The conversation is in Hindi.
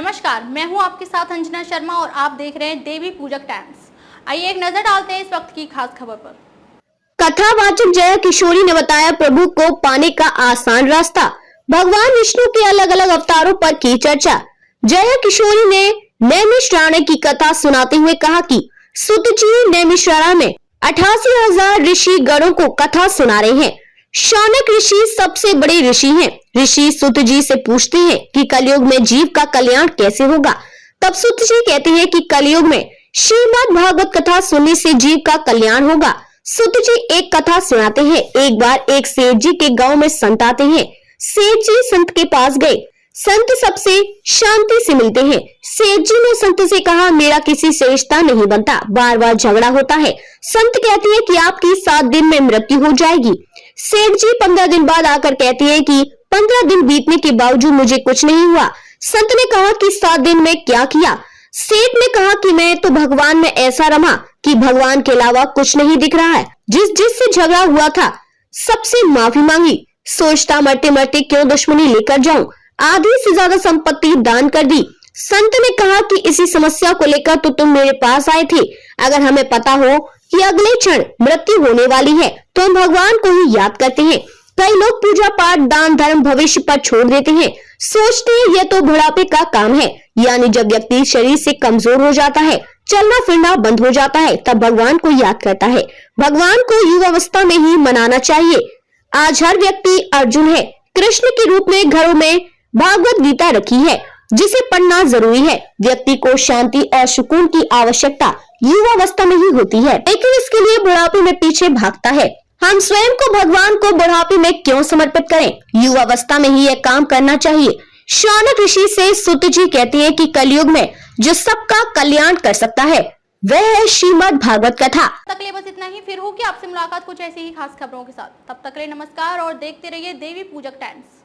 नमस्कार, मैं हूं आपके साथ अंजना शर्मा और आप देख रहे हैं देवी पूजक टाइम्स। आइए एक नजर डालते हैं इस वक्त की खास खबर पर। कथावाचक जया किशोरी ने बताया प्रभु को पाने का आसान रास्ता, भगवान विष्णु के अलग अलग अवतारों पर की चर्चा। जया किशोरी ने नैमिषारण्य की कथा सुनाते हुए कहा कि सुत जी नैमिषारण्य में 88,000 ऋषि गणों को कथा सुना रहे हैं। शौनक ऋषि सबसे बड़े ऋषि हैं। ऋषि सुत जी से पूछते हैं कि कलयुग में जीव का कल्याण कैसे होगा। तब सुत जी कहते हैं कि कलयुग में श्रीमद् भागवत कथा सुनने से जीव का कल्याण होगा। सुत जी एक कथा सुनाते हैं। एक बार एक सेठ जी के गांव में संत आते हैं। सेठ जी संत के पास गए। संत सबसे शांति से मिलते हैं। सेठ जी ने संत से कहा, मेरा किसी से रिश्ता नहीं बनता, बार बार झगड़ा होता है। संत कहते हैं कि आपकी 7 दिन में मृत्यु हो जाएगी। सेठ जी 15 दिन बाद आकर कहते हैं कि 15 दिन बीतने के बावजूद मुझे कुछ नहीं हुआ। संत ने कहा कि 7 दिन में क्या किया? सेठ ने कहा कि मैं तो भगवान में ऐसा रमा कि भगवान के अलावा कुछ नहीं दिख रहा है। जिससे झगड़ा हुआ था सबसे माफी मांगी। सोचता मरते मरते क्यों दुश्मनी लेकर जाऊं। आधी से ज्यादा संपत्ति दान कर दी। संत ने कहा कि इसी समस्या को लेकर तो तुम मेरे पास आए थे। अगर हमें पता हो कि अगले क्षण मृत्यु होने वाली है तो हम भगवान को ही याद करते हैं। कई लोग पूजा पाठ दान धर्म भविष्य पर छोड़ देते हैं। सोचते हैं यह तो बुढ़ापे का काम है, यानी जब व्यक्ति शरीर से कमजोर हो जाता है, चलना फिरना बंद हो जाता है, तब भगवान को याद करता है। भगवान को युवावस्था में ही मनाना चाहिए। आज हर व्यक्ति अर्जुन है। कृष्ण के रूप में घरों में भागवत गीता रखी है, जिसे पढ़ना जरूरी है। व्यक्ति को शांति और सुकून की आवश्यकता युवावस्था में ही होती है, लेकिन इसके लिए बुढ़ापे में पीछे भागता है। हम स्वयं को भगवान को बुढ़ापे में क्यों समर्पित करें? युवावस्था में ही यह काम करना चाहिए। शौनक ऋषि से सुत जी कहते हैं कि कलयुग में जो सबका कल्याण कर सकता है वह है श्रीमद् भागवत कथा। तक लिए बस इतना ही, फिर होगी आपसे मुलाकात कुछ ऐसी ही खास खबरों के साथ। तब तक के लिए नमस्कार और देखते रहिए देवी पूजक टाइम्स।